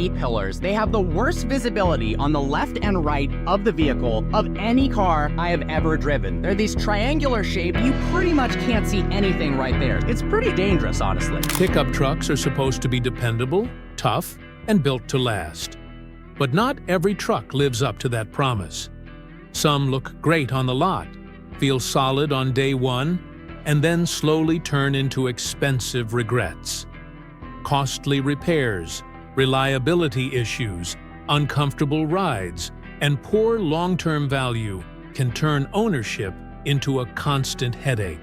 A-pillars. They have the worst visibility on the left and right of the vehicle of any car I have ever driven. They're these triangular shape, you pretty much can't see anything right there. It's pretty dangerous, honestly. Pickup trucks are supposed to be dependable, tough, and built to last. But not every truck lives up to that promise. Some look great on the lot, feel solid on day one, and then slowly turn into expensive regrets. Costly repairs, reliability issues, uncomfortable rides, and poor long-term value can turn ownership into a constant headache.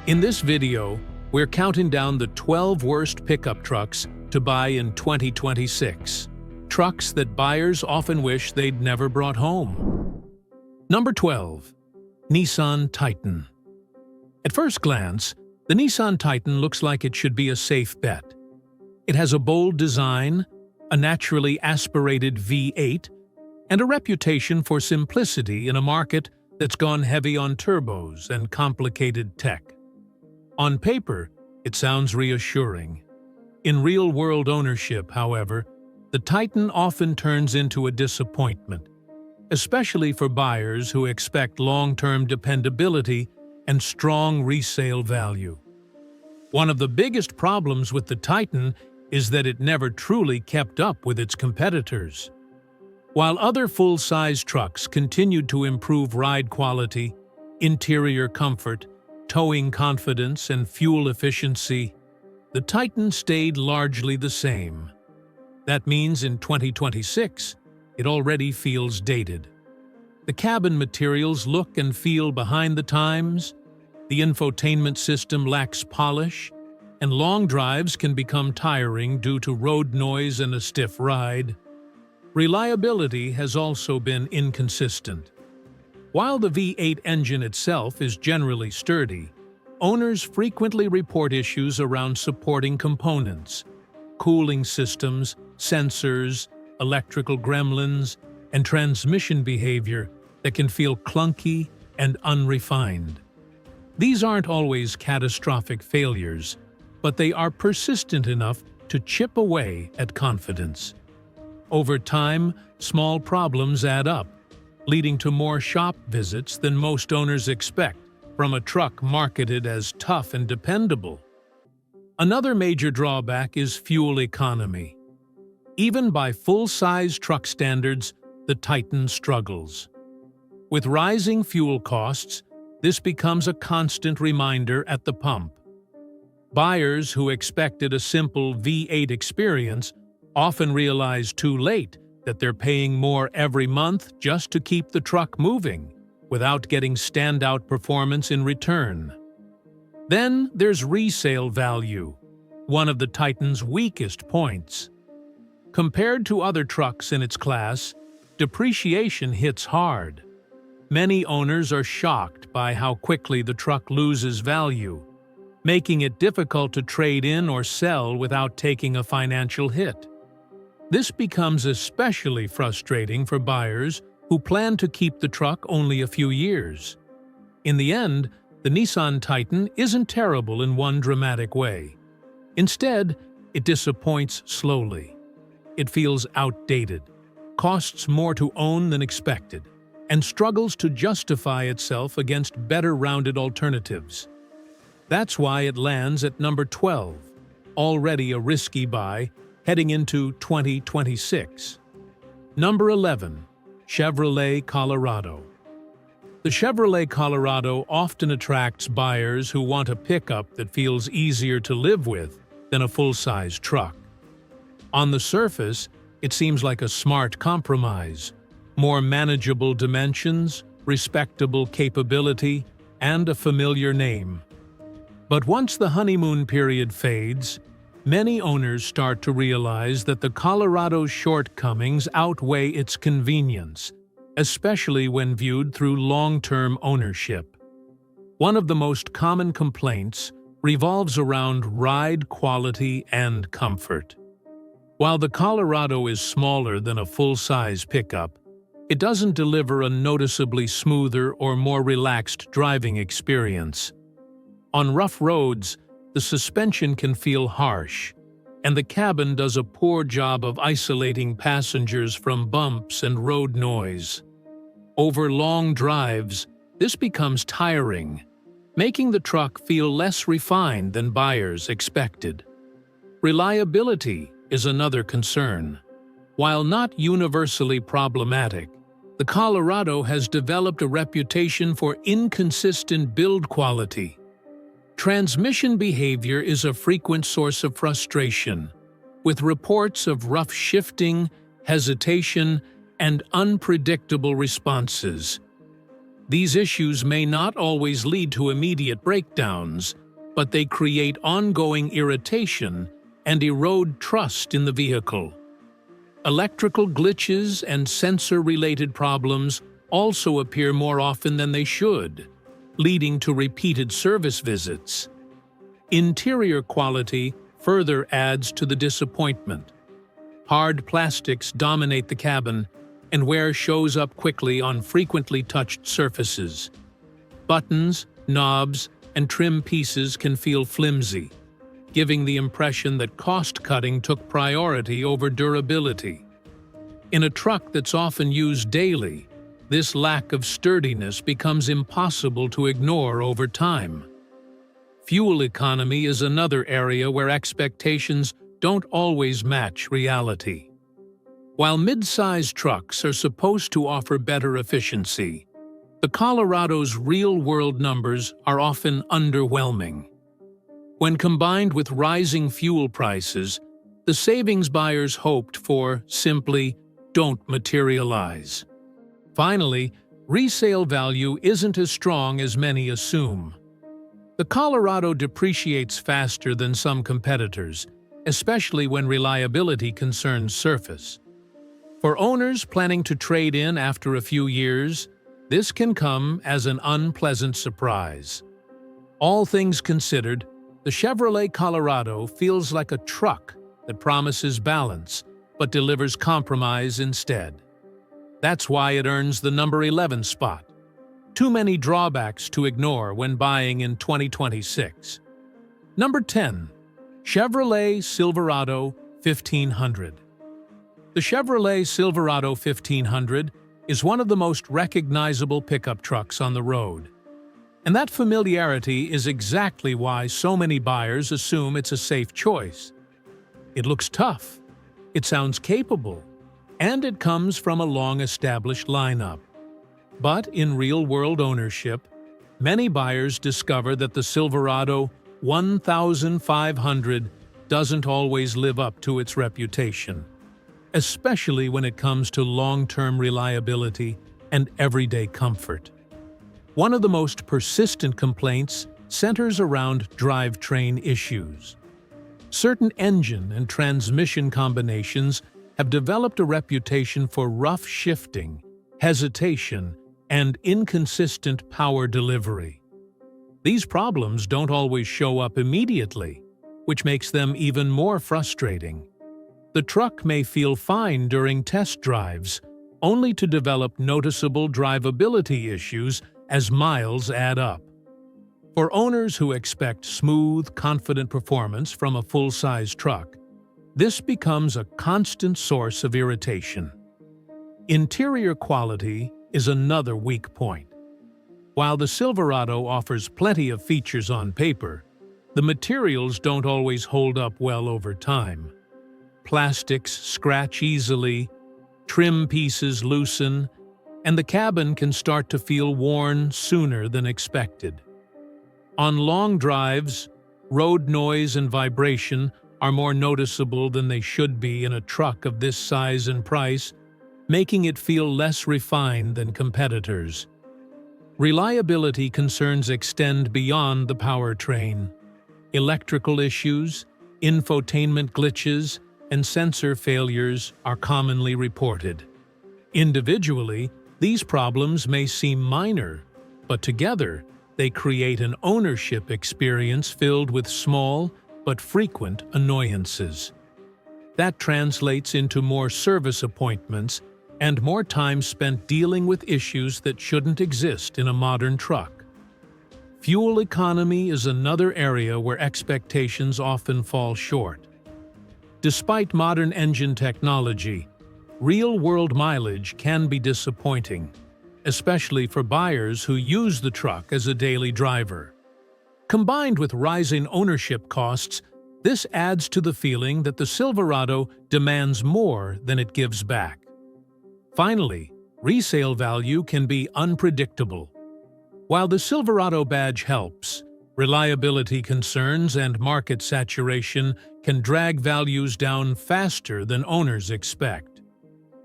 In this video, we're counting down the 12 worst pickup trucks to buy in 2026. Trucks that buyers often wish they'd never brought home. Number 12. Nissan Titan. At first glance, the Nissan Titan looks like it should be a safe bet. It has a bold design, a naturally aspirated V8, and a reputation for simplicity in a market that's gone heavy on turbos and complicated tech. On paper, it sounds reassuring. In real-world ownership, however, the Titan often turns into a disappointment, especially for buyers who expect long-term dependability and strong resale value. One of the biggest problems with the Titan is that it never truly kept up with its competitors. While other full-size trucks continued to improve ride quality, interior comfort, towing confidence, and fuel efficiency, the Titan stayed largely the same. That means in 2026, it already feels dated. The cabin materials look and feel behind the times, the infotainment system lacks polish, and long drives can become tiring due to road noise and a stiff ride. Reliability has also been inconsistent. While the V8 engine itself is generally sturdy, owners frequently report issues around supporting components, cooling systems, sensors, electrical gremlins, and transmission behavior that can feel clunky and unrefined. These aren't always catastrophic failures, but they are persistent enough to chip away at confidence. Over time, small problems add up, leading to more shop visits than most owners expect from a truck marketed as tough and dependable. Another major drawback is fuel economy. Even by full-size truck standards, the Titan struggles. With rising fuel costs, this becomes a constant reminder at the pump. Buyers who expected a simple V8 experience often realize too late that they're paying more every month just to keep the truck moving, without getting standout performance in return. Then there's resale value, one of the Titan's weakest points. Compared to other trucks in its class, depreciation hits hard. Many owners are shocked by how quickly the truck loses value, making it difficult to trade in or sell without taking a financial hit. This becomes especially frustrating for buyers who plan to keep the truck only a few years. In the end, the Nissan Titan isn't terrible in one dramatic way. Instead, it disappoints slowly. It feels outdated, costs more to own than expected, and struggles to justify itself against better-rounded alternatives. That's why it lands at number 12, already a risky buy heading into 2026. Number 11. Chevrolet Colorado. The Chevrolet Colorado often attracts buyers who want a pickup that feels easier to live with than a full-size truck. On the surface, it seems like a smart compromise: more manageable dimensions, respectable capability, and a familiar name. But once the honeymoon period fades, many owners start to realize that the Colorado's shortcomings outweigh its convenience, especially when viewed through long-term ownership. One of the most common complaints revolves around ride quality and comfort. While the Colorado is smaller than a full-size pickup, it doesn't deliver a noticeably smoother or more relaxed driving experience. On rough roads, the suspension can feel harsh, and the cabin does a poor job of isolating passengers from bumps and road noise. Over long drives, this becomes tiring, making the truck feel less refined than buyers expected. Reliability is another concern. While not universally problematic, the Colorado has developed a reputation for inconsistent build quality. Transmission behavior is a frequent source of frustration, with reports of rough shifting, hesitation, and unpredictable responses. These issues may not always lead to immediate breakdowns, but they create ongoing irritation and erode trust in the vehicle. Electrical glitches and sensor-related problems also appear more often than they should, leading to repeated service visits. Interior quality further adds to the disappointment. Hard plastics dominate the cabin, and wear shows up quickly on frequently touched surfaces. Buttons, knobs, and trim pieces can feel flimsy, giving the impression that cost-cutting took priority over durability. In a truck that's often used daily, this lack of sturdiness becomes impossible to ignore over time. Fuel economy is another area where expectations don't always match reality. While mid-size trucks are supposed to offer better efficiency, the Colorado's real-world numbers are often underwhelming. When combined with rising fuel prices, the savings buyers hoped for simply don't materialize. Finally, resale value isn't as strong as many assume. The Colorado depreciates faster than some competitors, especially when reliability concerns surface. For owners planning to trade in after a few years, this can come as an unpleasant surprise. All things considered, the Chevrolet Colorado feels like a truck that promises balance but delivers compromise instead. That's why it earns the number 11 spot. Too many drawbacks to ignore when buying in 2026. Number 10. Chevrolet Silverado 1500. The Chevrolet Silverado 1500 is one of the most recognizable pickup trucks on the road. And that familiarity is exactly why so many buyers assume it's a safe choice. It looks tough, it sounds capable, and it comes from a long-established lineup. But in real-world ownership, many buyers discover that the Silverado 1500 doesn't always live up to its reputation, especially when it comes to long-term reliability and everyday comfort. One of the most persistent complaints centers around drivetrain issues. Certain engine and transmission combinations have developed a reputation for rough shifting, hesitation, and inconsistent power delivery. These problems don't always show up immediately, which makes them even more frustrating. The truck may feel fine during test drives, only to develop noticeable drivability issues as miles add up. For owners who expect smooth, confident performance from a full-size truck, this becomes a constant source of irritation. Interior quality is another weak point. While the Silverado offers plenty of features on paper, the materials don't always hold up well over time. Plastics scratch easily, trim pieces loosen, and the cabin can start to feel worn sooner than expected. On long drives, road noise and vibration are more noticeable than they should be in a truck of this size and price, making it feel less refined than competitors. Reliability concerns extend beyond the powertrain. Electrical issues, infotainment glitches, and sensor failures are commonly reported. Individually, these problems may seem minor, but together they create an ownership experience filled with small but frequent annoyances. That translates into more service appointments and more time spent dealing with issues that shouldn't exist in a modern truck. Fuel economy is another area where expectations often fall short. Despite modern engine technology, real-world mileage can be disappointing, especially for buyers who use the truck as a daily driver. Combined with rising ownership costs, this adds to the feeling that the Silverado demands more than it gives back. Finally, resale value can be unpredictable. While the Silverado badge helps, reliability concerns and market saturation can drag values down faster than owners expect.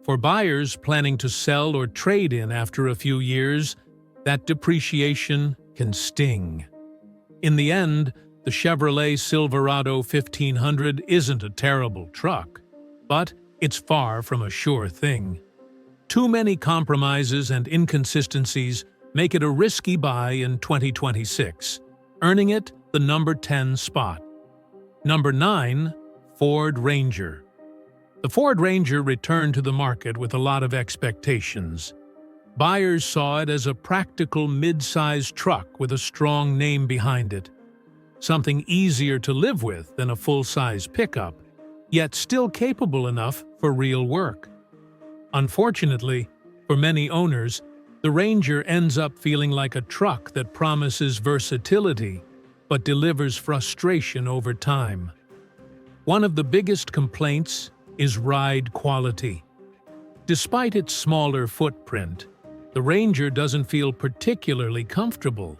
For buyers planning to sell or trade in after a few years, that depreciation can sting. In the end, the Chevrolet Silverado 1500 isn't a terrible truck, but it's far from a sure thing. Too many compromises and inconsistencies make it a risky buy in 2026, earning it the number 10 spot. Number 9, Ford Ranger. The Ford Ranger returned to the market with a lot of expectations. Buyers saw it as a practical mid-sized truck with a strong name behind it, something easier to live with than a full-size pickup, yet still capable enough for real work. Unfortunately, for many owners, the Ranger ends up feeling like a truck that promises versatility but delivers frustration over time. One of the biggest complaints is ride quality. Despite its smaller footprint, the Ranger doesn't feel particularly comfortable.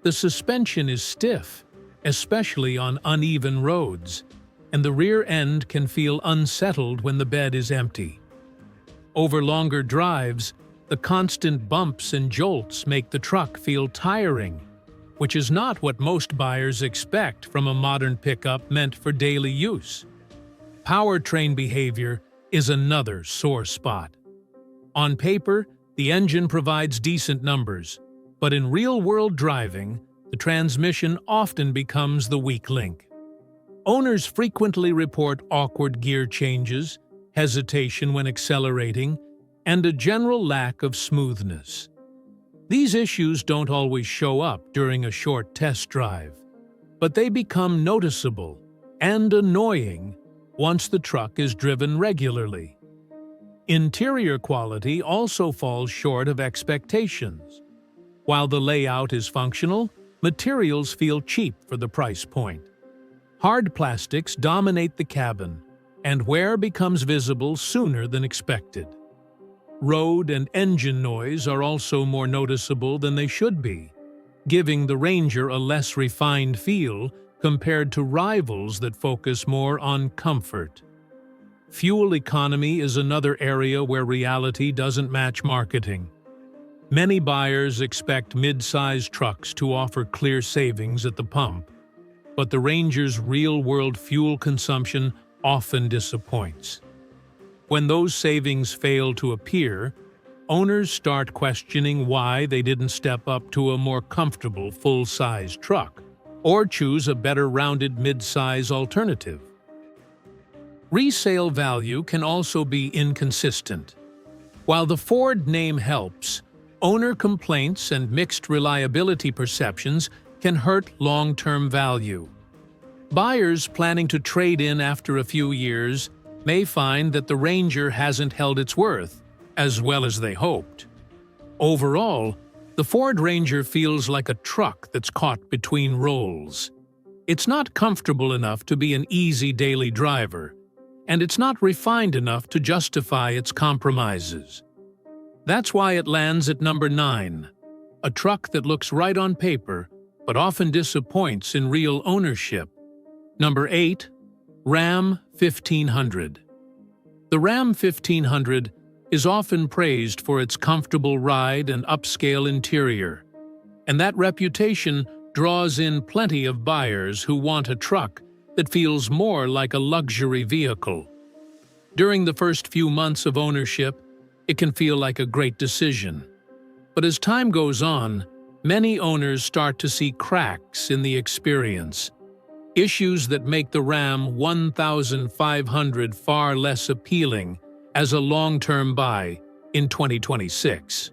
The suspension is stiff, especially on uneven roads, and the rear end can feel unsettled when the bed is empty. Over longer drives, the constant bumps and jolts make the truck feel tiring, which is not what most buyers expect from a modern pickup meant for daily use. Powertrain behavior is another sore spot. On paper, the engine provides decent numbers, but in real-world driving, the transmission often becomes the weak link. Owners frequently report awkward gear changes, hesitation when accelerating, and a general lack of smoothness. These issues don't always show up during a short test drive, but they become noticeable and annoying once the truck is driven regularly. Interior quality also falls short of expectations. While the layout is functional, materials feel cheap for the price point. Hard plastics dominate the cabin, and wear becomes visible sooner than expected. Road and engine noise are also more noticeable than they should be, giving the Ranger a less refined feel compared to rivals that focus more on comfort. Fuel economy is another area where reality doesn't match marketing. Many buyers expect mid-sized trucks to offer clear savings at the pump, but the Ranger's real-world fuel consumption often disappoints. When those savings fail to appear, owners start questioning why they didn't step up to a more comfortable full-size truck or choose a better rounded mid-size alternative. Resale value can also be inconsistent. While the Ford name helps, owner complaints and mixed reliability perceptions can hurt long-term value. Buyers planning to trade in after a few years may find that the Ranger hasn't held its worth as well as they hoped. Overall, the Ford Ranger feels like a truck that's caught between roles. It's not comfortable enough to be an easy daily driver, and it's not refined enough to justify its compromises. That's why it lands at number 9, a truck that looks right on paper but often disappoints in real ownership. Number 8, Ram 1500. The Ram 1500 is often praised for its comfortable ride and upscale interior, and that reputation draws in plenty of buyers who want a truck that feels more like a luxury vehicle. During the first few months of ownership, it can feel like a great decision. But as time goes on, many owners start to see cracks in the experience, issues that make the Ram 1500 far less appealing as a long-term buy in 2026.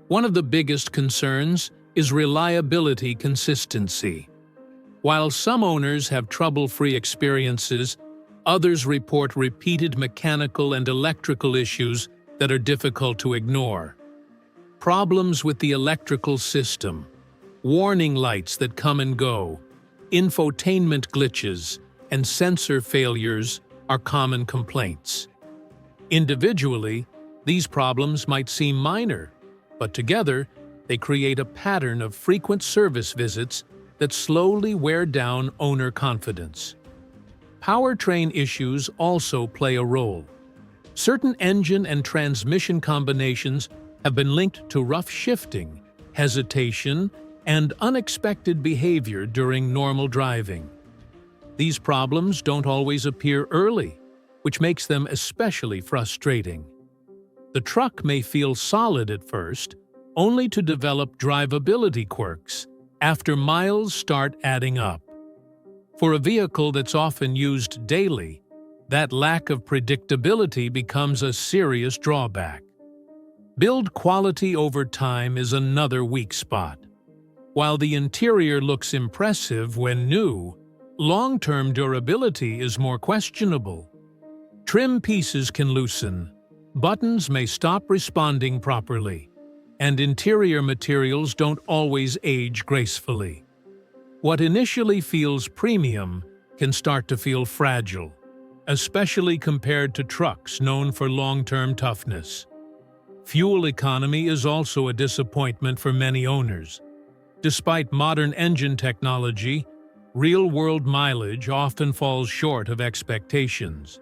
One of the biggest concerns is reliability consistency. While some owners have trouble-free experiences, Others report repeated mechanical and electrical issues that are difficult to ignore. Problems with the electrical system, warning lights that come and go, infotainment glitches, and sensor failures are common complaints. Individually, these problems might seem minor, but together, they create a pattern of frequent service visits that slowly wear down owner confidence. Powertrain issues also play a role. Certain engine and transmission combinations have been linked to rough shifting, hesitation, and unexpected behavior during normal driving. These problems don't always appear early, which makes them especially frustrating. The truck may feel solid at first, only to develop drivability quirks after miles start adding up. For a vehicle that's often used daily, that lack of predictability becomes a serious drawback. Build quality over time is another weak spot. While the interior looks impressive when new, long-term durability is more questionable. Trim pieces can loosen, buttons may stop responding properly, and interior materials don't always age gracefully. What initially feels premium can start to feel fragile, especially compared to trucks known for long-term toughness. Fuel economy is also a disappointment for many owners. Despite modern engine technology, real-world mileage often falls short of expectations.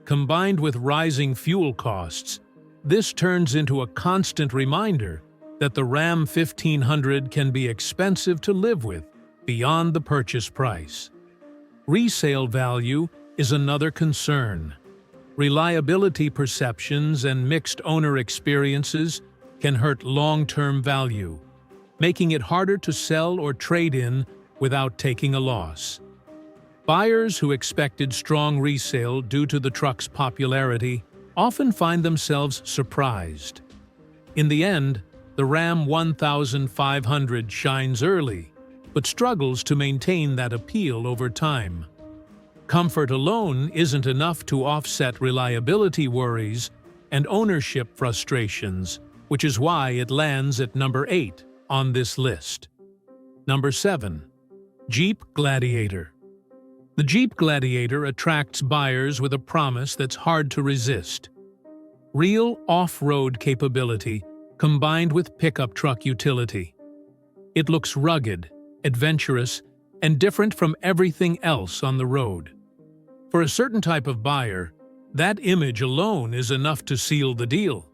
Combined with rising fuel costs, this turns into a constant reminder that the Ram 1500 can be expensive to live with beyond the purchase price. Resale value is another concern. Reliability perceptions and mixed owner experiences can hurt long-term value, making it harder to sell or trade in without taking a loss. Buyers who expected strong resale due to the truck's popularity often find themselves surprised. In the end, the Ram 1500 shines early, but struggles to maintain that appeal over time. Comfort alone isn't enough to offset reliability worries and ownership frustrations, which is why it lands at number 8 on this list. Number 7. Jeep Gladiator. The Jeep Gladiator attracts buyers with a promise that's hard to resist. Real off-road capability combined with pickup truck utility. It looks rugged, adventurous, and different from everything else on the road. For a certain type of buyer, that image alone is enough to seal the deal.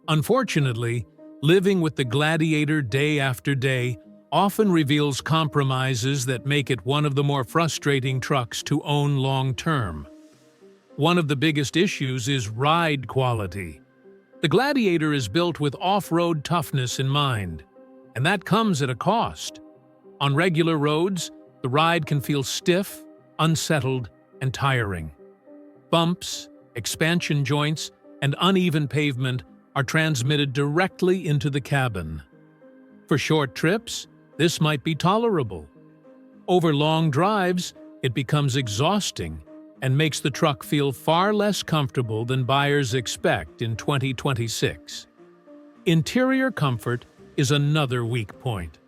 Unfortunately, living with the Gladiator day after day often reveals compromises that make it one of the more frustrating trucks to own long-term. One of the biggest issues is ride quality. The Gladiator is built with off-road toughness in mind, and that comes at a cost. On regular roads, the ride can feel stiff, unsettled, and tiring. Bumps, expansion joints, and uneven pavement are transmitted directly into the cabin. For short trips, this might be tolerable. Over long drives, it becomes exhausting and makes the truck feel far less comfortable than buyers expect in 2026. Interior comfort is another weak point.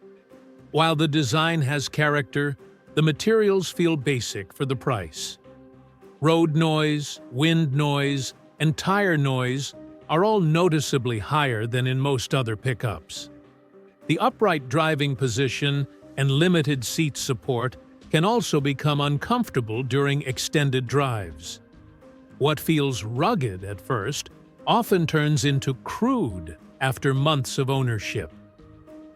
While the design has character, the materials feel basic for the price. Road noise, wind noise, and tire noise are all noticeably higher than in most other pickups. The upright driving position and limited seat support can also become uncomfortable during extended drives. What feels rugged at first often turns into crude after months of ownership.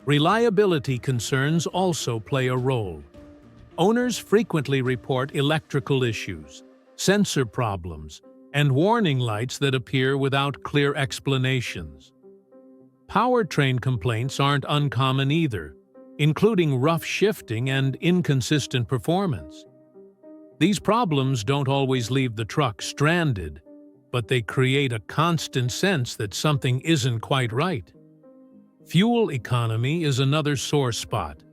Reliability concerns also play a role. Owners frequently report electrical issues, sensor problems, and warning lights that appear without clear explanations. Powertrain complaints aren't uncommon either, including rough shifting and inconsistent performance. These problems don't always leave the truck stranded, but they create a constant sense that something isn't quite right. Fuel economy is another sore spot.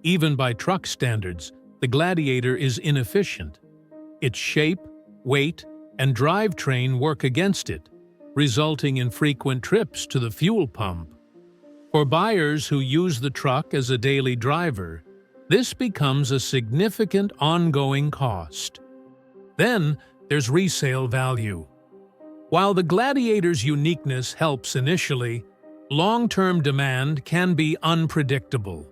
Even by truck standards, the Gladiator is inefficient. Its shape, weight, and drivetrain work against it, resulting in frequent trips to the fuel pump. For buyers who use the truck as a daily driver, this becomes a significant ongoing cost. Then there's resale value. While the Gladiator's uniqueness helps initially, long-term demand can be unpredictable.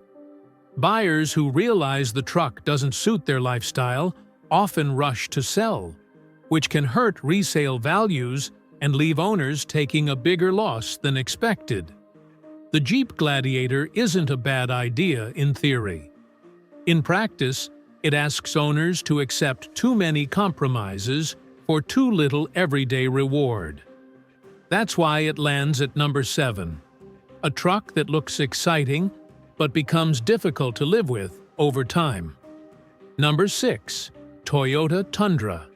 Buyers who realize the truck doesn't suit their lifestyle often rush to sell, which can hurt resale values and leave owners taking a bigger loss than expected. The Jeep Gladiator isn't a bad idea in theory. In practice, it asks owners to accept too many compromises for too little everyday reward. That's why it lands at number 7, a truck that looks exciting but becomes difficult to live with over time. Number 6, Toyota Tundra.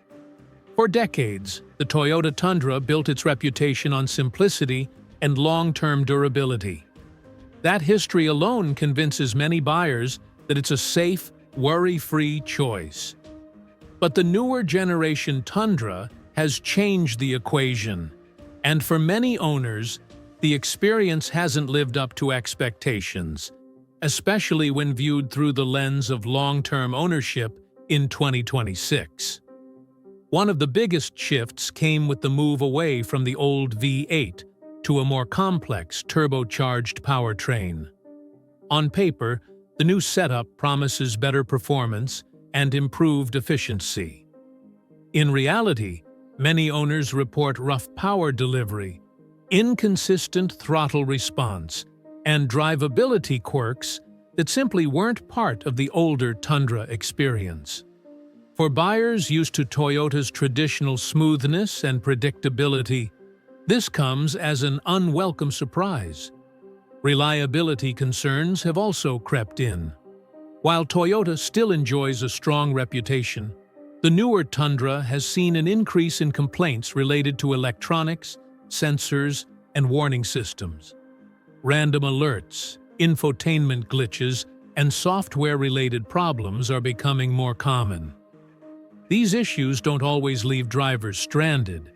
For decades, the Toyota Tundra built its reputation on simplicity and long-term durability. That history alone convinces many buyers that it's a safe, worry-free choice. But the newer generation Tundra has changed the equation, and for many owners, the experience hasn't lived up to expectations, especially when viewed through the lens of long-term ownership in 2026. One of the biggest shifts came with the move away from the old V8 to a more complex turbocharged powertrain. On paper, the new setup promises better performance and improved efficiency. In reality, many owners report rough power delivery, inconsistent throttle response, and drivability quirks that simply weren't part of the older Tundra experience. For buyers used to Toyota's traditional smoothness and predictability, this comes as an unwelcome surprise. Reliability concerns have also crept in. While Toyota still enjoys a strong reputation, the newer Tundra has seen an increase in complaints related to electronics, sensors, and warning systems. Random alerts, infotainment glitches, and software-related problems are becoming more common. These issues don't always leave drivers stranded,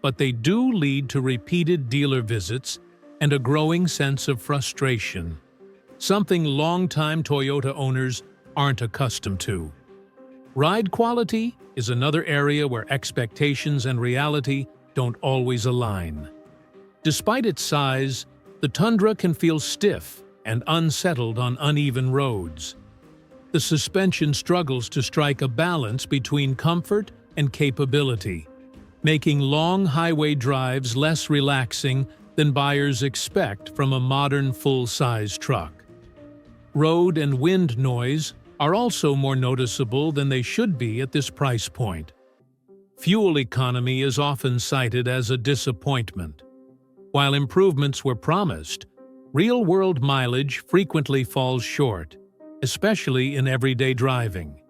but they do lead to repeated dealer visits and a growing sense of frustration, something longtime Toyota owners aren't accustomed to. Ride quality is another area where expectations and reality don't always align. Despite its size, the Tundra can feel stiff and unsettled on uneven roads. The suspension struggles to strike a balance between comfort and capability, making long highway drives less relaxing than buyers expect from a modern full-size truck. Road and wind noise are also more noticeable than they should be at this price point. Fuel economy is often cited as a disappointment. While improvements were promised, real-world mileage frequently falls short, especially in everyday driving.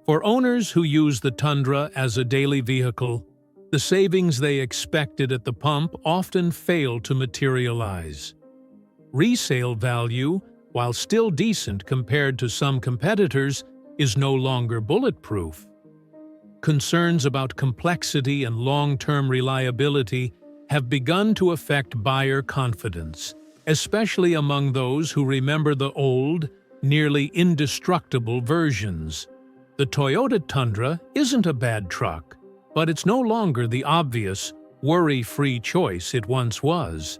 For owners who use the Tundra as a daily vehicle, the savings they expected at the pump often fail to materialize. Resale value, while still decent compared to some competitors, is no longer bulletproof. Concerns about complexity and long-term reliability have begun to affect buyer confidence, especially among those who remember the old, nearly indestructible versions. The Toyota Tundra isn't a bad truck, but it's no longer the obvious, worry-free choice it once was.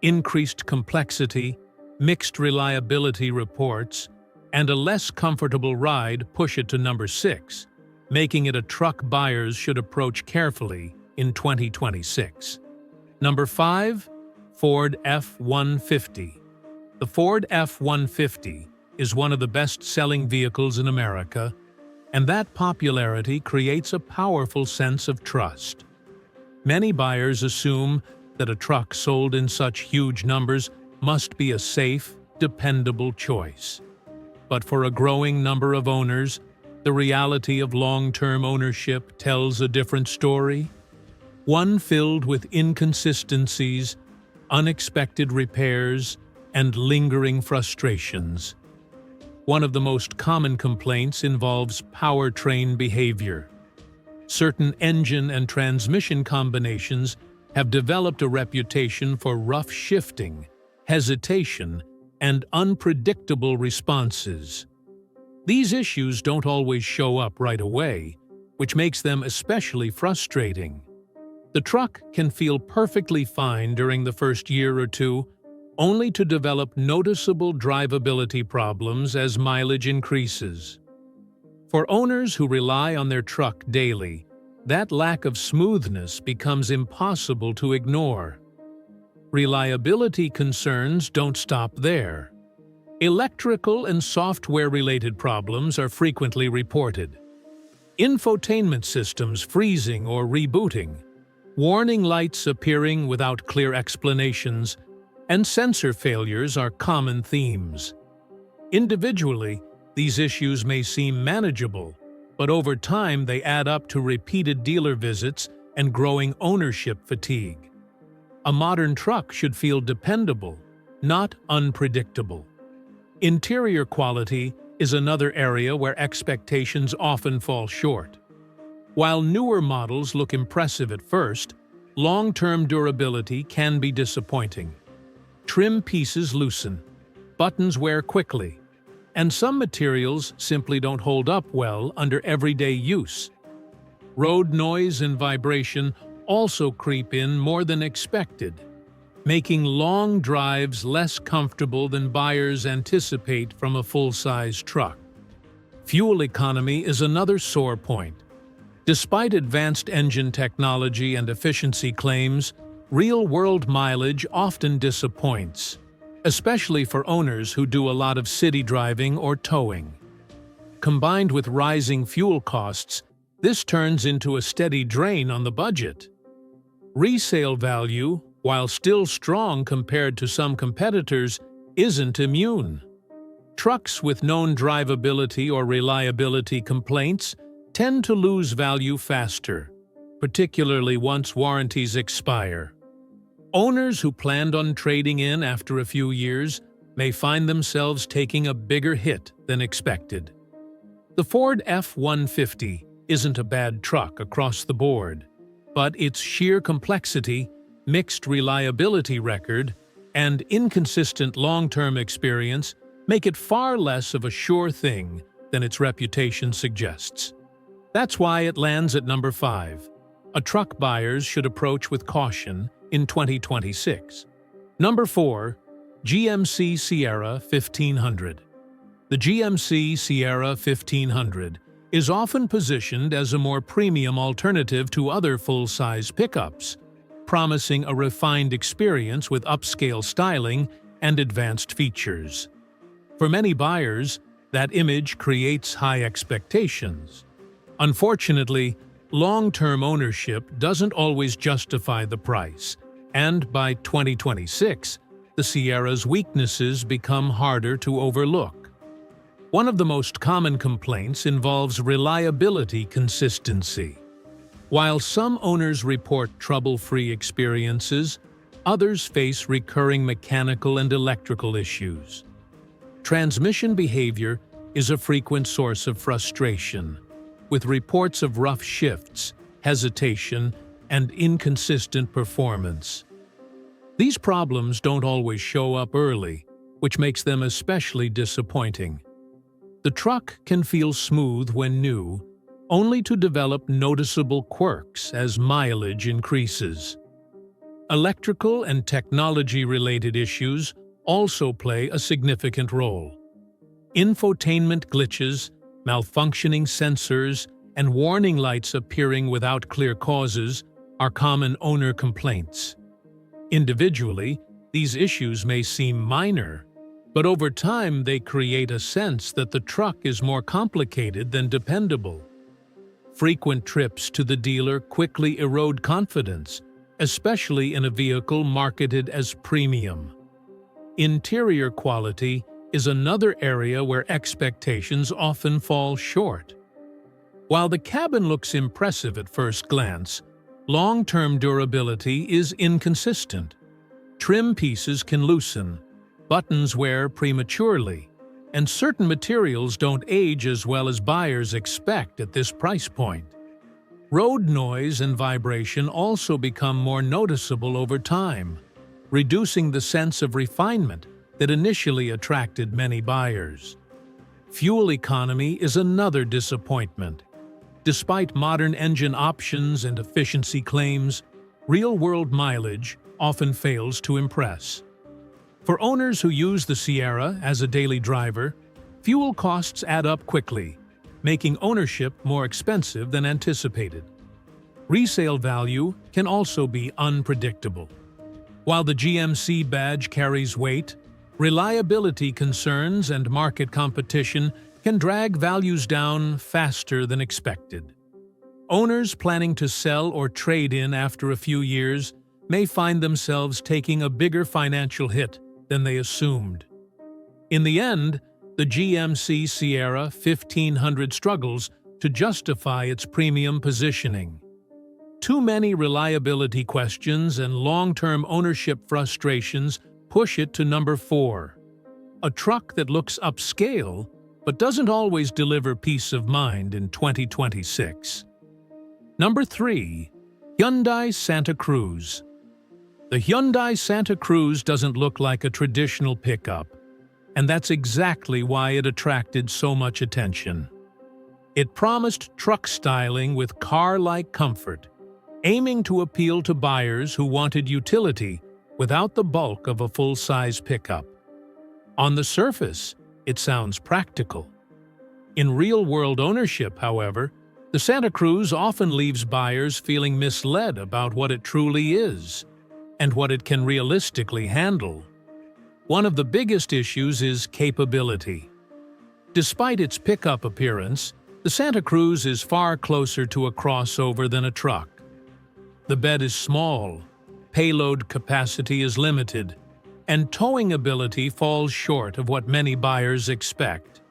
Increased complexity, mixed reliability reports, and a less comfortable ride push it to number 6, making it a truck buyers should approach carefully in 2026. Number 5, Ford F-150. The Ford F-150 is one of the best-selling vehicles in America, and that popularity creates a powerful sense of trust. Many buyers assume that a truck sold in such huge numbers must be a safe, dependable choice. But for a growing number of owners, the reality of long-term ownership tells a different story, one filled with inconsistencies, unexpected repairs, and lingering frustrations. One of the most common complaints involves powertrain behavior. Certain engine and transmission combinations have developed a reputation for rough shifting, hesitation, and unpredictable responses. These issues don't always show up right away, which makes them especially frustrating. The truck can feel perfectly fine during the first year or two, only to develop noticeable drivability problems as mileage increases. For owners who rely on their truck daily, that lack of smoothness becomes impossible to ignore. Reliability concerns don't stop there. Electrical and software-related problems are frequently reported. Infotainment systems freezing or rebooting, warning lights appearing without clear explanations, and sensor failures are common themes. Individually, these issues may seem manageable, but over time they add up to repeated dealer visits and growing ownership fatigue. A modern truck should feel dependable, not unpredictable. Interior quality is another area where expectations often fall short. While newer models look impressive at first, long-term durability can be disappointing. Trim pieces loosen, buttons wear quickly, and some materials simply don't hold up well under everyday use. Road noise and vibration also creep in more than expected, making long drives less comfortable than buyers anticipate from a full-size truck. Fuel economy is another sore point. Despite advanced engine technology and efficiency claims, real-world mileage often disappoints, especially for owners who do a lot of city driving or towing. Combined with rising fuel costs, this turns into a steady drain on the budget. Resale value, while still strong compared to some competitors, isn't immune. Trucks with known drivability or reliability complaints tend to lose value faster, particularly once warranties expire. Owners who planned on trading in after a few years may find themselves taking a bigger hit than expected. The Ford F-150 isn't a bad truck across the board, but its sheer complexity, mixed reliability record, and inconsistent long-term experience make it far less of a sure thing than its reputation suggests. That's why it lands at number 5. A truck buyers should approach with caution in 2026. Number 4. GMC Sierra 1500. The GMC Sierra 1500 is often positioned as a more premium alternative to other full-size pickups, promising a refined experience with upscale styling and advanced features. For many buyers, that image creates high expectations. Unfortunately, long-term ownership doesn't always justify the price, and by 2026, the Sierra's weaknesses become harder to overlook. One of the most common complaints involves reliability consistency. While some owners report trouble-free experiences, others face recurring mechanical and electrical issues. Transmission behavior is a frequent source of frustration, with reports of rough shifts, hesitation, and inconsistent performance. These problems don't always show up early, which makes them especially disappointing. The truck can feel smooth when new, only to develop noticeable quirks as mileage increases. Electrical and technology-related issues also play a significant role. Infotainment glitches, malfunctioning sensors, and warning lights appearing without clear causes are common owner complaints. Individually, these issues may seem minor, but over time they create a sense that the truck is more complicated than dependable. Frequent trips to the dealer quickly erode confidence, especially in a vehicle marketed as premium. Interior quality is another area where expectations often fall short. While the cabin looks impressive at first glance, long-term durability is inconsistent. Trim pieces can loosen, buttons wear prematurely, and certain materials don't age as well as buyers expect at this price point. Road noise and vibration also become more noticeable over time, reducing the sense of refinement that initially attracted many buyers. Fuel economy is another disappointment. Despite modern engine options and efficiency claims, real-world mileage often fails to impress. For owners who use the Sierra as a daily driver, fuel costs add up quickly, making ownership more expensive than anticipated. Resale value can also be unpredictable. While the GMC badge carries weight, reliability concerns and market competition can drag values down faster than expected. Owners planning to sell or trade in after a few years may find themselves taking a bigger financial hit than they assumed. In the end, the GMC Sierra 1500 struggles to justify its premium positioning. Too many reliability questions and long-term ownership frustrations push it to number 4. A truck that looks upscale but doesn't always deliver peace of mind in 2026. Number 3. Hyundai Santa Cruz. The Hyundai Santa Cruz doesn't look like a traditional pickup, and that's exactly why it attracted so much attention. It promised truck styling with car-like comfort, aiming to appeal to buyers who wanted utility without the bulk of a full-size pickup. On the surface, it sounds practical. In real-world ownership, however, the Santa Cruz often leaves buyers feeling misled about what it truly is and what it can realistically handle. One of the biggest issues is capability. Despite its pickup appearance, the Santa Cruz is far closer to a crossover than a truck. The bed is small, payload capacity is limited, and towing ability falls short of what many buyers expect.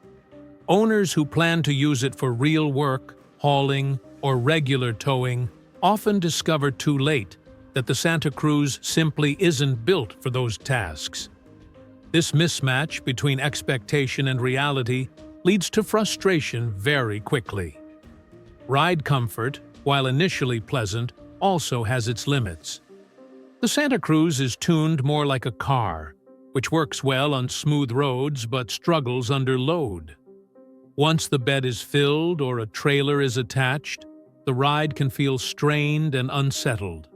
Owners who plan to use it for real work, hauling, or regular towing often discover too late that the Santa Cruz simply isn't built for those tasks. This mismatch between expectation and reality leads to frustration very quickly. Ride comfort, while initially pleasant, also has its limits. The Santa Cruz is tuned more like a car, which works well on smooth roads but struggles under load. Once the bed is filled or a trailer is attached, the ride can feel strained and unsettled.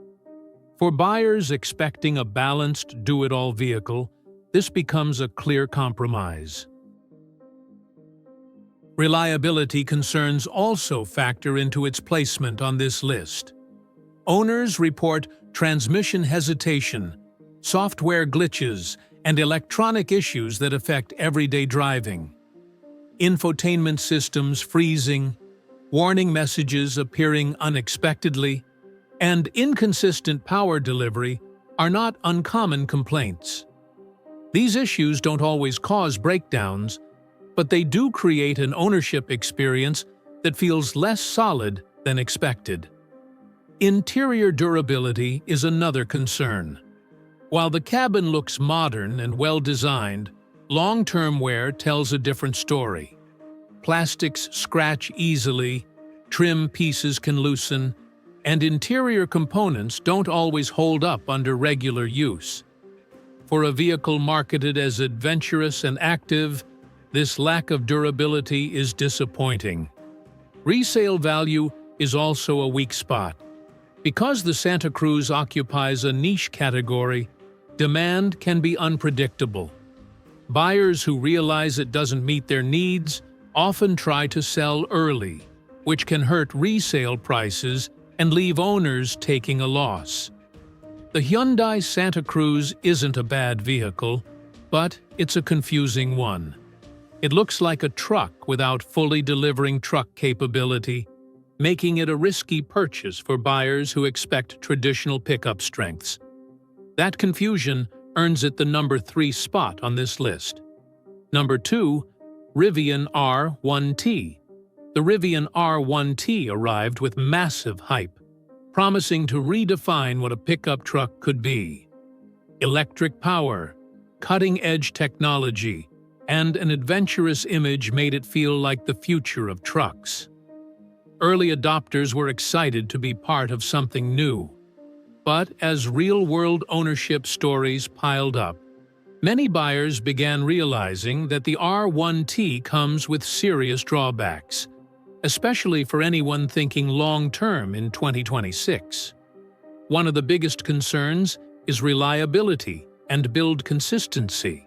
For buyers expecting a balanced, do-it-all vehicle, this becomes a clear compromise. Reliability concerns also factor into its placement on this list. Owners report transmission hesitation, software glitches, and electronic issues that affect everyday driving. Infotainment systems freezing, warning messages appearing unexpectedly, and inconsistent power delivery are not uncommon complaints. These issues don't always cause breakdowns, but they do create an ownership experience that feels less solid than expected. Interior durability is another concern. While the cabin looks modern and well-designed, long-term wear tells a different story. Plastics scratch easily, trim pieces can loosen, and interior components don't always hold up under regular use. For a vehicle marketed as adventurous and active, this lack of durability is disappointing. Resale value is also a weak spot. Because the Santa Cruz occupies a niche category, demand can be unpredictable. Buyers who realize it doesn't meet their needs often try to sell early, which can hurt resale prices and leave owners taking a loss. The Hyundai Santa Cruz isn't a bad vehicle, but it's a confusing one. It looks like a truck without fully delivering truck capability, making it a risky purchase for buyers who expect traditional pickup strengths. That confusion earns it the number 3 spot on this list. Number 2, Rivian R1T. The Rivian R1T arrived with massive hype, promising to redefine what a pickup truck could be. Electric power, cutting-edge technology, and an adventurous image made it feel like the future of trucks. Early adopters were excited to be part of something new. But as real-world ownership stories piled up, many buyers began realizing that the R1T comes with serious drawbacks, especially for anyone thinking long-term in 2026. One of the biggest concerns is reliability and build consistency.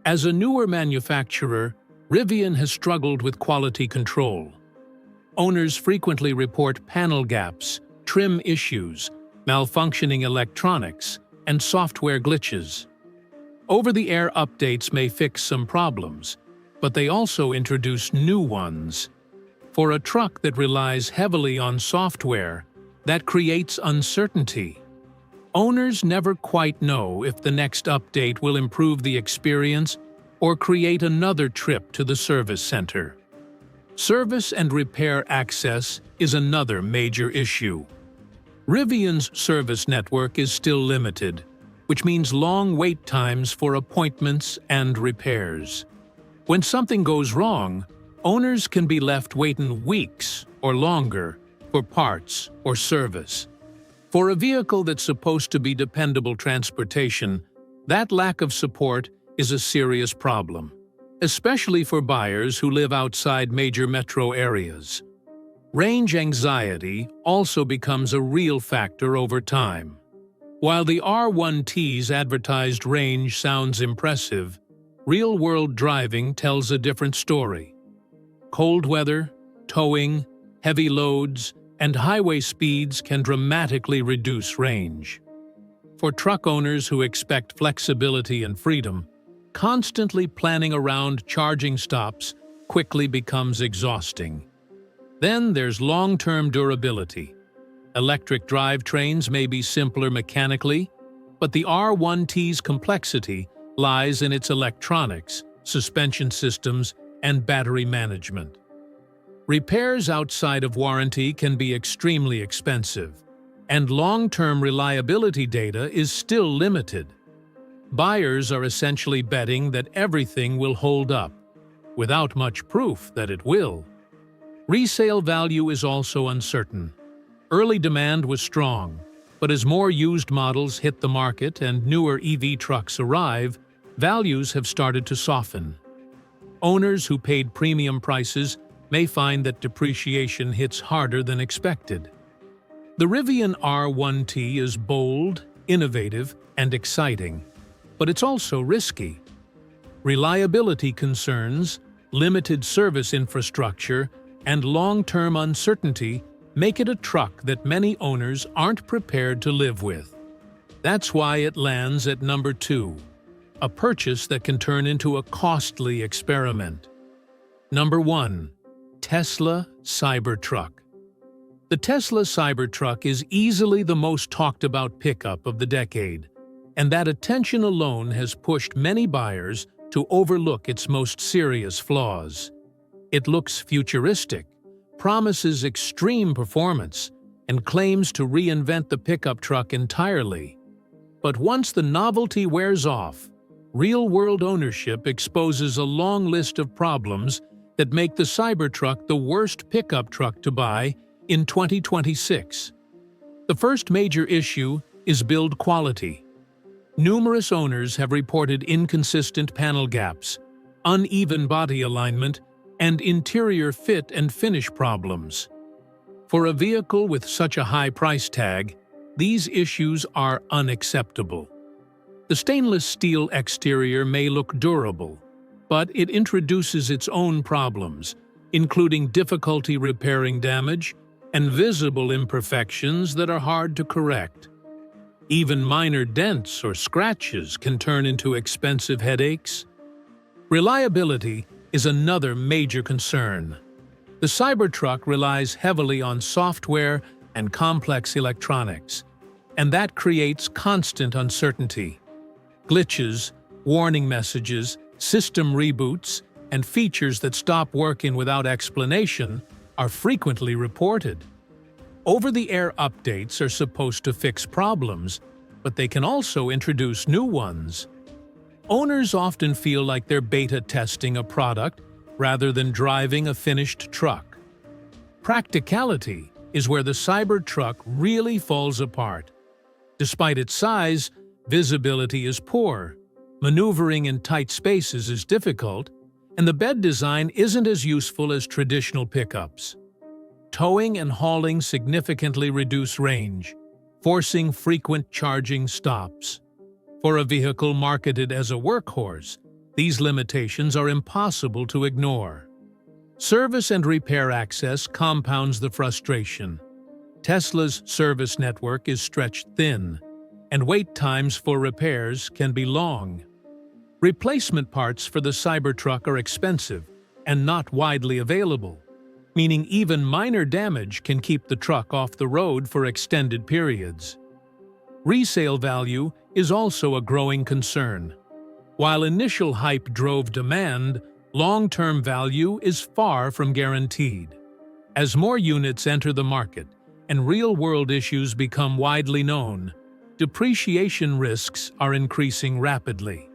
As a newer manufacturer, Rivian has struggled with quality control. Owners frequently report panel gaps, trim issues, malfunctioning electronics, and software glitches. Over-the-air updates may fix some problems, but they also introduce new ones. For a truck that relies heavily on software, that creates uncertainty. Owners never quite know if the next update will improve the experience or create another trip to the service center. Service and repair access is another major issue. Rivian's service network is still limited, which means long wait times for appointments and repairs. When something goes wrong, owners can be left waiting weeks or longer for parts or service. For a vehicle that's supposed to be dependable transportation, that lack of support is a serious problem, especially for buyers who live outside major metro areas. Range anxiety also becomes a real factor over time. While the R1T's advertised range sounds impressive, real-world driving tells a different story. Cold weather, towing, heavy loads, and highway speeds can dramatically reduce range. For truck owners who expect flexibility and freedom, constantly planning around charging stops quickly becomes exhausting. Then there's long-term durability. Electric drivetrains may be simpler mechanically, but the R1T's complexity lies in its electronics, suspension systems, and battery management. Repairs outside of warranty can be extremely expensive, and long-term reliability data is still limited. Buyers are essentially betting that everything will hold up, without much proof that it will. Resale value is also uncertain. Early demand was strong, but as more used models hit the market and newer EV trucks arrive, values have started to soften. Owners who paid premium prices may find that depreciation hits harder than expected. The Rivian R1T is bold, innovative, and exciting, but it's also risky. Reliability concerns, limited service infrastructure, and long-term uncertainty make it a truck that many owners aren't prepared to live with. That's why it lands at number 2, a purchase that can turn into a costly experiment. Number 1. Tesla Cybertruck. The Tesla Cybertruck is easily the most talked about pickup of the decade, and that attention alone has pushed many buyers to overlook its most serious flaws. It looks futuristic, promises extreme performance, and claims to reinvent the pickup truck entirely. But once the novelty wears off, real-world ownership exposes a long list of problems that make the Cybertruck the worst pickup truck to buy in 2026. The first major issue is build quality. Numerous owners have reported inconsistent panel gaps, uneven body alignment, and interior fit and finish problems. For a vehicle with such a high price tag, these issues are unacceptable. The stainless steel exterior may look durable, but it introduces its own problems, including difficulty repairing damage and visible imperfections that are hard to correct. Even minor dents or scratches can turn into expensive headaches. Reliability is another major concern. The Cybertruck relies heavily on software and complex electronics, and that creates constant uncertainty. Glitches, warning messages, system reboots, and features that stop working without explanation are frequently reported. Over-the-air updates are supposed to fix problems, but they can also introduce new ones. Owners often feel like they're beta testing a product rather than driving a finished truck. Practicality is where the Cybertruck really falls apart. Despite its size, visibility is poor, maneuvering in tight spaces is difficult, and the bed design isn't as useful as traditional pickups. Towing and hauling significantly reduce range, forcing frequent charging stops. For a vehicle marketed as a workhorse, these limitations are impossible to ignore. Service and repair access compounds the frustration. Tesla's service network is stretched thin, and wait times for repairs can be long. Replacement parts for the Cybertruck are expensive and not widely available, meaning even minor damage can keep the truck off the road for extended periods. Resale value is also a growing concern. While initial hype drove demand, long-term value is far from guaranteed. As more units enter the market and real-world issues become widely known, depreciation risks are increasing rapidly.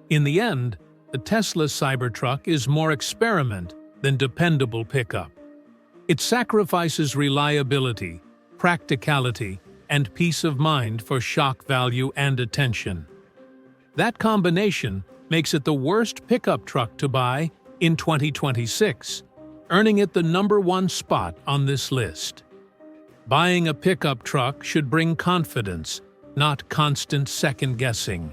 In the end, the Tesla Cybertruck is more experiment than dependable pickup. It sacrifices reliability, practicality, and peace of mind for shock value and attention. That combination makes it the worst pickup truck to buy in 2026, earning it the #1 spot on this list. Buying a pickup truck should bring confidence, not constant second-guessing.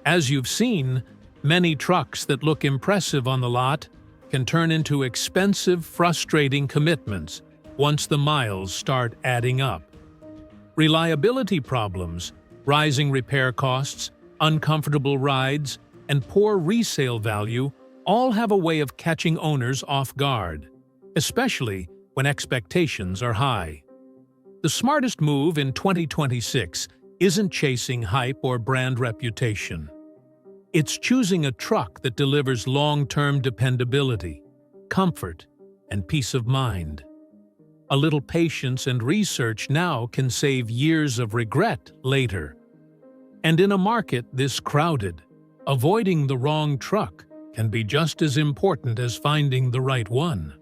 As you've seen, many trucks that look impressive on the lot can turn into expensive, frustrating commitments once the miles start adding up. Reliability problems, rising repair costs, uncomfortable rides, and poor resale value all have a way of catching owners off guard, especially when expectations are high. The smartest move in 2026 isn't chasing hype or brand reputation. It's choosing a truck that delivers long-term dependability, comfort, and peace of mind. A little patience and research now can save years of regret later. And in a market this crowded, avoiding the wrong truck can be just as important as finding the right one.